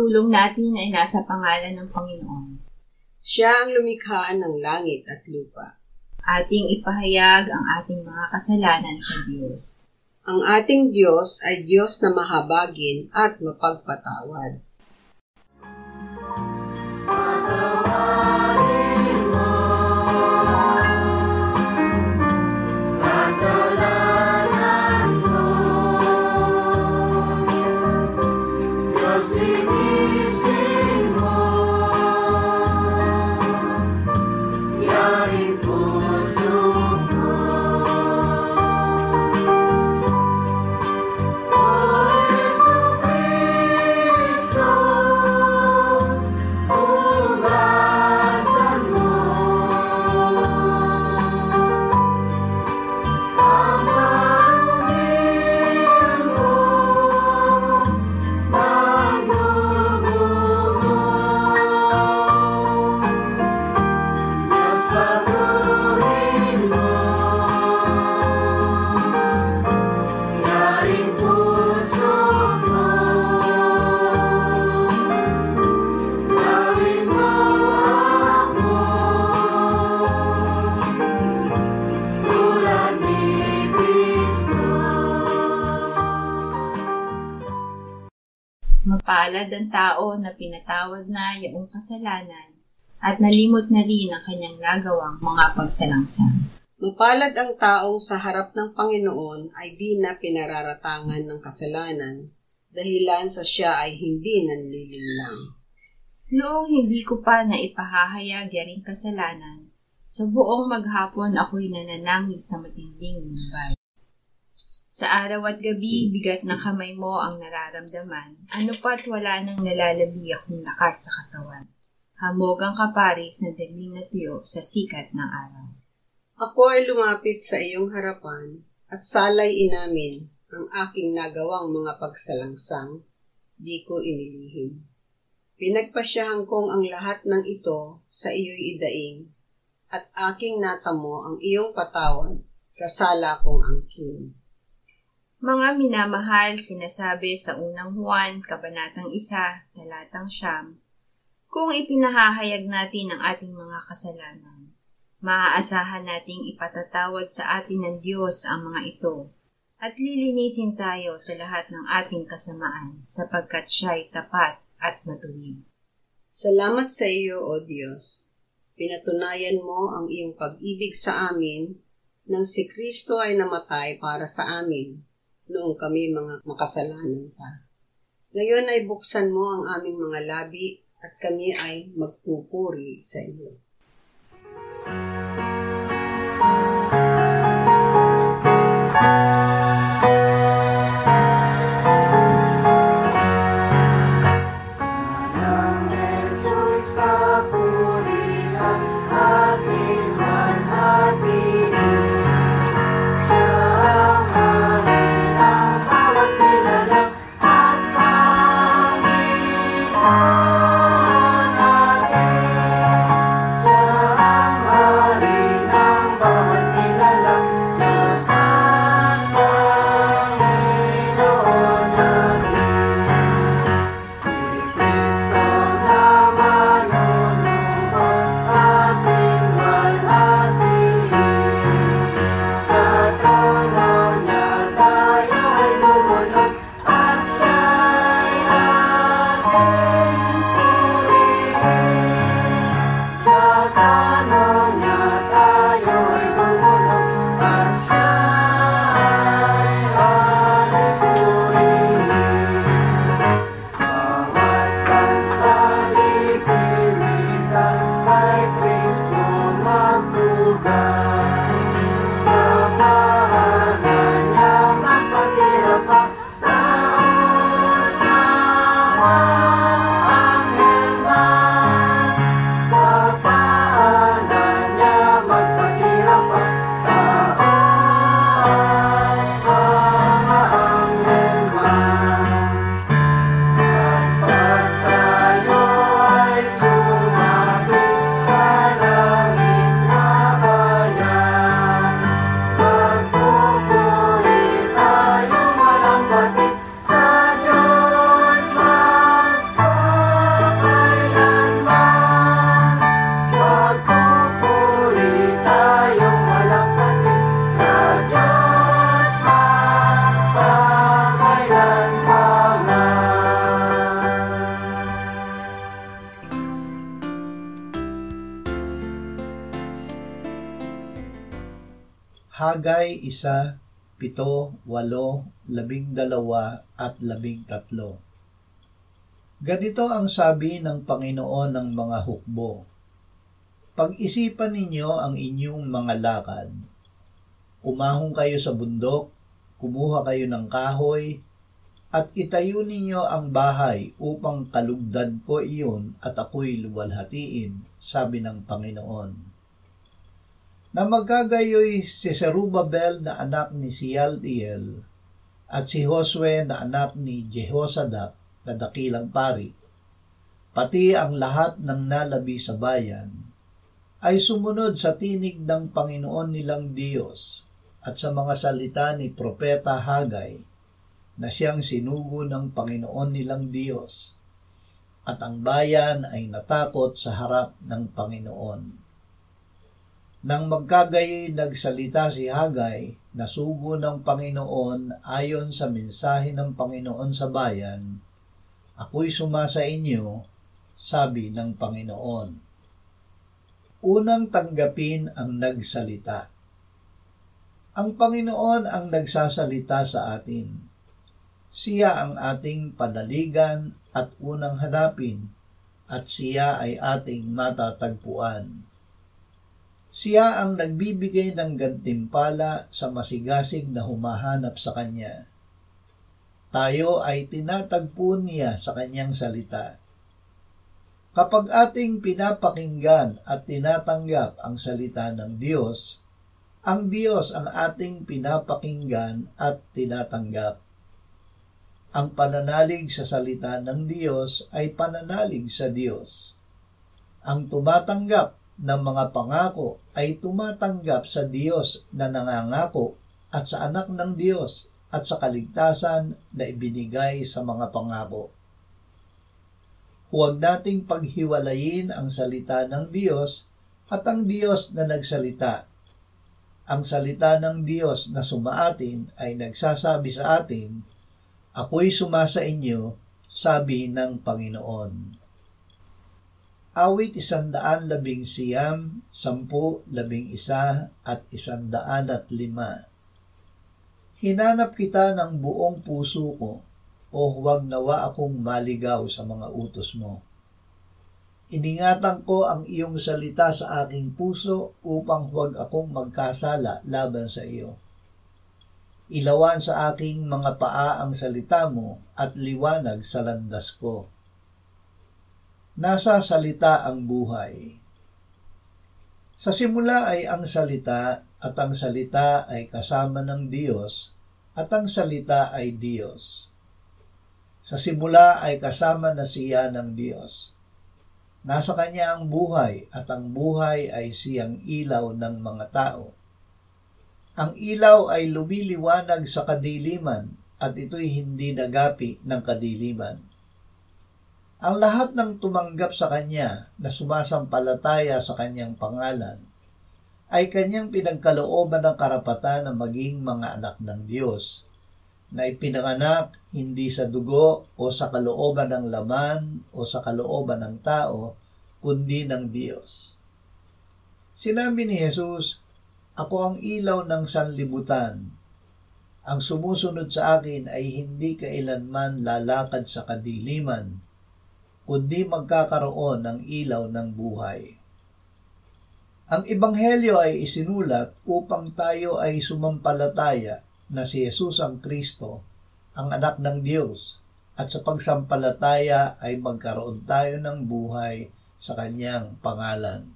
pagtulong natin ay nasa pangalan ng Panginoon. Siya ang lumikha ng langit at lupa. Ating ipahayag ang ating mga kasalanan sa Diyos. Ang ating Diyos ay Diyos na mahabagin at mapagpatawad. Mapalad ang tao na pinatawad na iyong kasalanan at nalimot na rin ang kanyang nagawang mga pagsalangsang. Mapalad ang taong sa harap ng Panginoon ay di na pinararatangan ng kasalanan, dahilan sa siya ay hindi nanlilinlang. Noong hindi ko pa naipahahayag yaring kasalanan, sa buong maghapon ako'y nananangis sa matinding lumbay. Sa araw at gabi, bigat na kamay mo ang nararamdaman, ano pa't wala nang nalalabi akong lakas sa katawan. Hamog ang kaparis na dagling na tuyo sa sikat ng araw. Ako ay lumapit sa iyong harapan at salay inamin ang aking nagawang mga pagsalangsang, di ko inilihim. Pinagpasyahan kong ang lahat ng ito sa iyo'y idaing, at aking natamo ang iyong patawad sa sala kong angkin. Mga minamahal, sinasabi sa unang Juan, Kabanatang 1, Talatang 9, kung ipinahahayag natin ang ating mga kasalanan, maaasahan nating ipatatawad sa atin ng Diyos ang mga ito, at lilinisin tayo sa lahat ng ating kasamaan, sapagkat siya'y tapat at matuwid. Salamat sa iyo, O Diyos. Pinatunayan mo ang iyong pag-ibig sa amin nang si Kristo ay namatay para sa amin, noong kami mga makasalanan pa. Ngayon ay buksan mo ang aming mga labi at kami ay magpupuri sa iyo. Hagay 1, 7, 8, 12 at 13. Ganito ang sabi ng Panginoon ng mga hukbo. Pag-isipan ninyo ang inyong mga lakad. Umahong kayo sa bundok, kumuha kayo ng kahoy, at itayo ninyo ang bahay upang kalugdan ko iyon at ako'y luwalhatiin, sabi ng Panginoon. Na magkagayoy si Zerubbabel na anak ni Shealtiel at si Josue na anak ni Jehozadak na dakilang pari, pati ang lahat ng nalabi sa bayan, ay sumunod sa tinig ng Panginoon nilang Diyos at sa mga salita ni Propeta Hagay na siyang sinugo ng Panginoon nilang Diyos, at ang bayan ay natakot sa harap ng Panginoon. Nang magkagayoy nagsalita si Hagay na sugo ng Panginoon ayon sa mensahe ng Panginoon sa bayan, ako'y sumasa inyo, sabi ng Panginoon. Unang tanggapin ang nagsalita. Ang Panginoon ang nagsasalita sa atin. Siya ang ating panaligan at unang hanapin, at siya ay ating matatagpuan. Siya ang nagbibigay ng gantimpala sa masigasig na humahanap sa Kanya. Tayo ay tinatagpo niya sa Kanyang salita. Kapag ating pinapakinggan at tinatanggap ang salita ng Diyos, ang Diyos ang ating pinapakinggan at tinatanggap. Ang pananalig sa salita ng Diyos ay pananalig sa Diyos. Ang tumatanggap ng mga pangako ay tumatanggap sa Diyos na nangangako at sa anak ng Diyos at sa kaligtasan na ibinigay sa mga pangako. Huwag nating paghiwalayin ang salita ng Diyos at ang Diyos na nagsalita. Ang salita ng Diyos na sumaatin ay nagsasabi sa atin, ako'y sumasa inyo, sabi ng Panginoon. Awit 119, 10, 11 at 105. Hinanap kita ng buong puso ko, o huwag nawa akong maligaw sa mga utos mo. Iningatan ko ang iyong salita sa aking puso upang huwag akong magkasala laban sa iyo. Ilawan sa aking mga paa ang salita mo at liwanag sa landas ko. Nasa salita ang buhay. Sa simula ay ang salita at ang salita ay kasama ng Diyos at ang salita ay Diyos. Sa simula ay kasama na siya ng Diyos. Nasa Kanya ang buhay at ang buhay ay siyang ilaw ng mga tao. Ang ilaw ay lumiliwanag sa kadiliman at ito'y hindi nagapi ng kadiliman. Ang lahat ng tumanggap sa Kanya na sumasampalataya sa Kanyang pangalan ay Kanyang pinagkalooban ng karapatan na maging mga anak ng Diyos, na ipinanganak hindi sa dugo o sa kalooban ng laman o sa kalooban ng tao, kundi ng Diyos. Sinabi ni Jesus, ako ang ilaw ng sanlibutan. Ang sumusunod sa akin ay hindi kailanman lalakad sa kadiliman, kundi magkakaroon ng ilaw ng buhay. Ang Ebanghelyo ay isinulat upang tayo ay sumampalataya na si Jesus ang Kristo, ang anak ng Diyos, at sa pagsampalataya ay magkaroon tayo ng buhay sa Kanyang pangalan.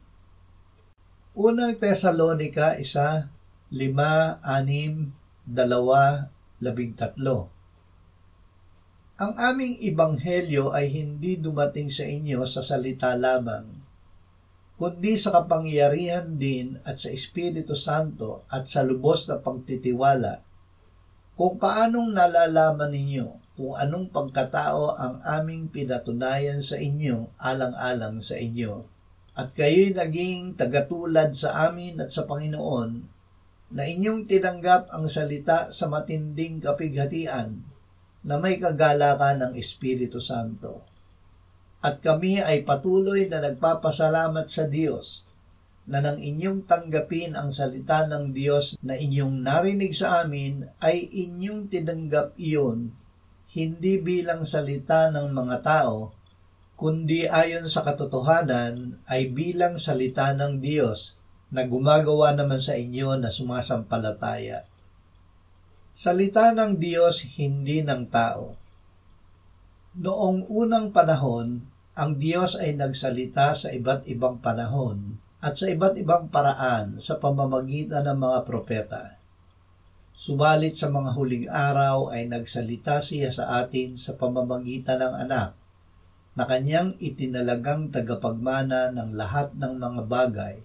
Unang Tesalonica 1, 5, 6, 2, 13. Ang aming Ebanghelyo ay hindi dumating sa inyo sa salita lamang, kundi sa kapangyarihan din at sa Espiritu Santo at sa lubos na pagtitiwala, kung paanong nalalaman ninyo kung anong pagkatao ang aming pinatunayan sa inyo alang-alang sa inyo. At kayo'y naging tagatulad sa amin at sa Panginoon, na inyong tinanggap ang salita sa matinding kapighatian na may kagalakan ng Espiritu Santo. At kami ay patuloy na nagpapasalamat sa Diyos na nang inyong tanggapin ang salita ng Diyos na inyong narinig sa amin, ay inyong tinanggap iyon, hindi bilang salita ng mga tao, kundi ayon sa katotohanan ay bilang salita ng Diyos na gumagawa naman sa inyo na sumasampalataya. Salita ng Diyos, hindi ng tao. Noong unang panahon, ang Diyos ay nagsalita sa iba't ibang panahon at sa iba't ibang paraan sa pamamagitan ng mga propeta. Subalit sa mga huling araw ay nagsalita siya sa atin sa pamamagitan ng anak na kanyang itinalagang tagapagmana ng lahat ng mga bagay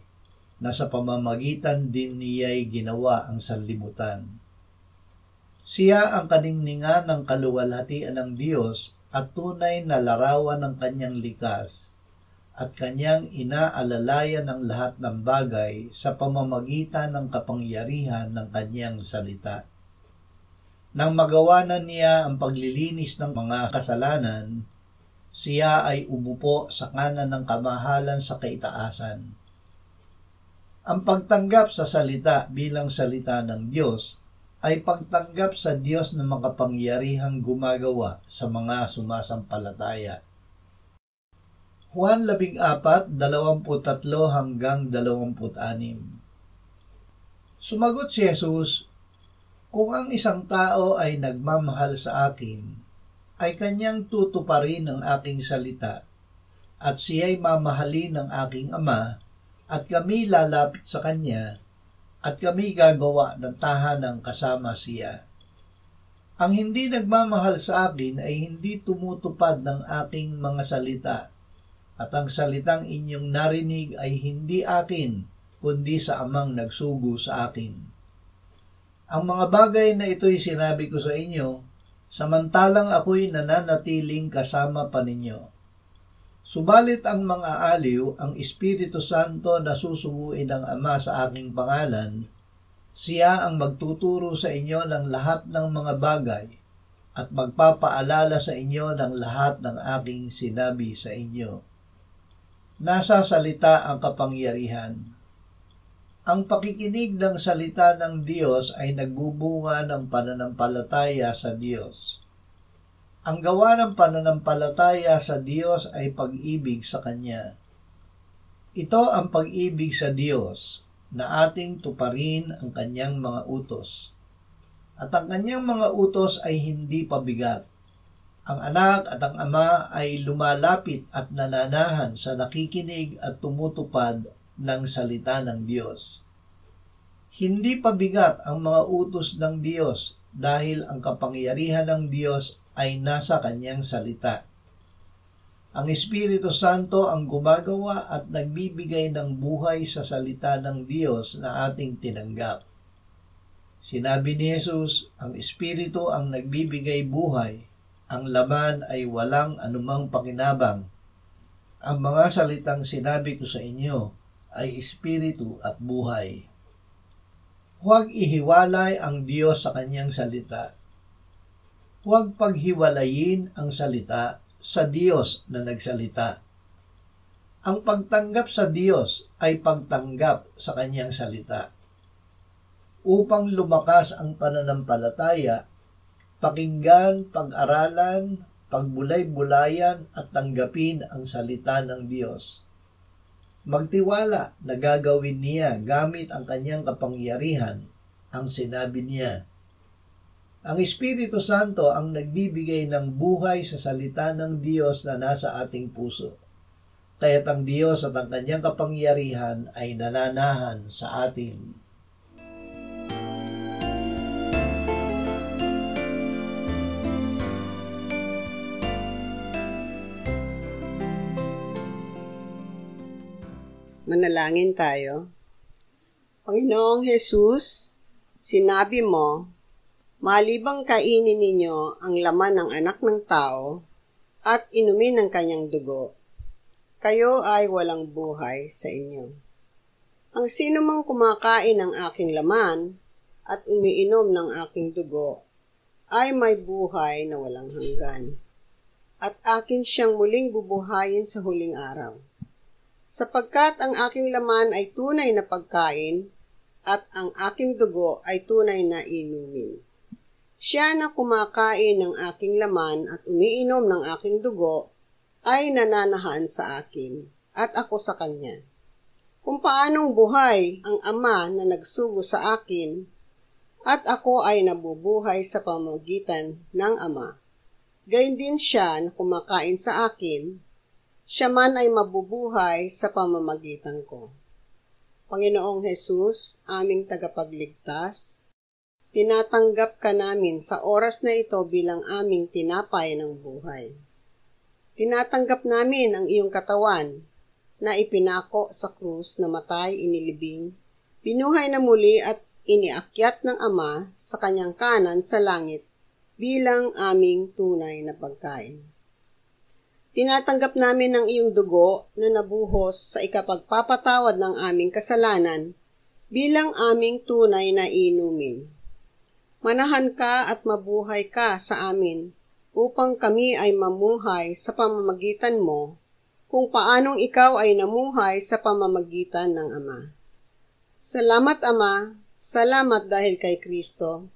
na sa pamamagitan din niya'y ginawa ang sanlibutan. Siya ang kaningningan ng kaluwalhatian ng Diyos at tunay na larawan ng kanyang likas at kanyang inaalalayan ang lahat ng bagay sa pamamagitan ng kapangyarihan ng kanyang salita. Nang magawa na niya ang paglilinis ng mga kasalanan, siya ay umupo sa kanan ng kamahalan sa kaitaasan. Ang pagtanggap sa salita bilang salita ng Diyos ay pagtanggap sa Diyos na makapangyarihang gumagawa sa mga sumasampalataya. Juan 14:23 hanggang 26. Sumagot si Jesus, "Kung ang isang tao ay nagmamahal sa akin, ay kanyang tutuparin ang aking salita, at siya'y mamahalin ng aking Ama, at kami lalapit sa kanya, at kami gagawa ng tahanang kasama siya. Ang hindi nagmamahal sa akin ay hindi tumutupad ng aking mga salita, at ang salitang inyong narinig ay hindi akin, kundi sa Amang nagsugo sa akin. Ang mga bagay na ito'y sinabi ko sa inyo, samantalang ako'y nananatiling kasama pa ninyo. Subalit ang mga aliw, ang Espiritu Santo na susuguin ng Ama sa aking pangalan, siya ang magtuturo sa inyo ng lahat ng mga bagay at magpapaalala sa inyo ng lahat ng aking sinabi sa inyo." Nasa salita ang kapangyarihan. Ang pakikinig ng salita ng Diyos ay nagbubunga ng pananampalataya sa Diyos. Ang gawa ng pananampalataya sa Diyos ay pag-ibig sa Kanya. Ito ang pag-ibig sa Diyos, na ating tuparin ang Kanyang mga utos. At ang Kanyang mga utos ay hindi pabigat. Ang anak at ang ama ay lumalapit at nananahan sa nakikinig at tumutupad ng salita ng Diyos. Hindi pabigat ang mga utos ng Diyos dahil ang kapangyarihan ng Diyos ay nasa kanyang salita. Ang Espiritu Santo ang gumagawa at nagbibigay ng buhay sa salita ng Diyos na ating tinanggap. Sinabi ni Jesus, ang Espiritu ang nagbibigay buhay. Ang laman ay walang anumang pakinabang. Ang mga salitang sinabi ko sa inyo ay espiritu at buhay. Huwag ihiwalay ang Diyos sa kanyang salita. Huwag paghiwalayin ang salita sa Diyos na nagsalita. Ang pagtanggap sa Diyos ay pagtanggap sa kanyang salita. Upang lumakas ang pananampalataya, pakinggan, pag-aralan, pagbulay-bulayan at tanggapin ang salita ng Diyos. Magtiwala na gagawin niya gamit ang kanyang kapangyarihan ang sinabi niya. Ang Espiritu Santo ang nagbibigay ng buhay sa salita ng Diyos na nasa ating puso. Kaya't ang Diyos at ang kanyang kapangyarihan ay nananahan sa atin. Manalangin tayo. Panginoong Jesus, sinabi mo, malibang kainin ninyo ang laman ng anak ng tao at inumin ang kanyang dugo, kayo ay walang buhay sa inyo. Ang sino mang kumakain ng aking laman at umiinom ng aking dugo ay may buhay na walang hanggan, at akin siyang muling bubuhayin sa huling araw. sapagkat ang aking laman ay tunay na pagkain at ang aking dugo ay tunay na inumin. Siya na kumakain ng aking laman at umiinom ng aking dugo ay nananahan sa akin at ako sa kanya. Kung paanong buhay ang Ama na nagsugo sa akin at ako ay nabubuhay sa pamamagitan ng Ama, gayon din siya na kumakain sa akin, siya man ay mabubuhay sa pamamagitan ko. Panginoong Hesus, aming tagapagligtas, tinatanggap ka namin sa oras na ito bilang aming tinapay ng buhay. Tinatanggap namin ang iyong katawan na ipinako sa krus, namatay, inilibing, binuhay na muli at iniakyat ng Ama sa kanyang kanan sa langit bilang aming tunay na pagkain. Tinatanggap namin ang iyong dugo na nabuhos sa ikapagpapatawad ng aming kasalanan bilang aming tunay na inumin. Manahan ka at mabuhay ka sa amin upang kami ay mamuhay sa pamamagitan mo kung paanong ikaw ay namuhay sa pamamagitan ng Ama. Salamat Ama, salamat dahil kay Kristo.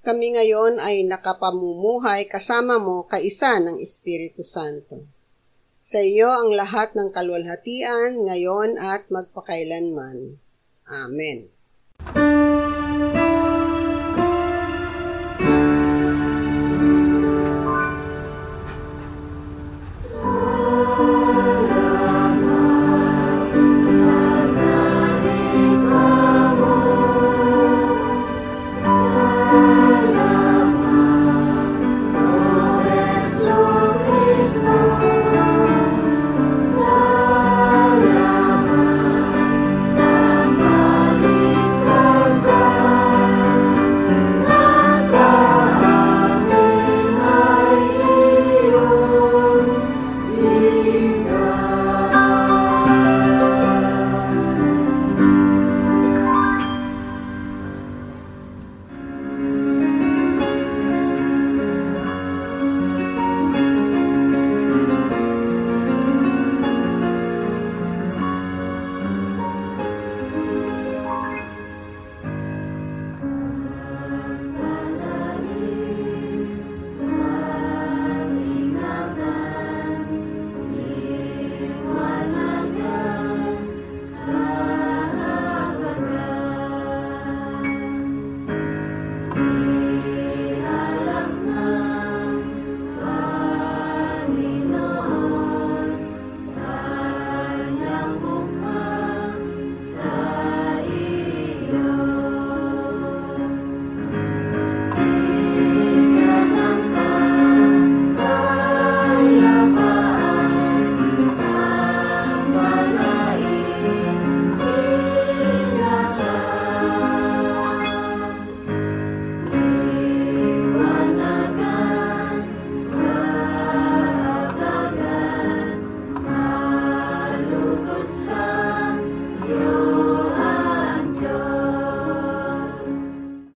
Kami ngayon ay nakapamumuhay kasama mo kaisa ng Espiritu Santo. Sa iyo ang lahat ng kaluwalhatian ngayon at magpakailanman. Amen.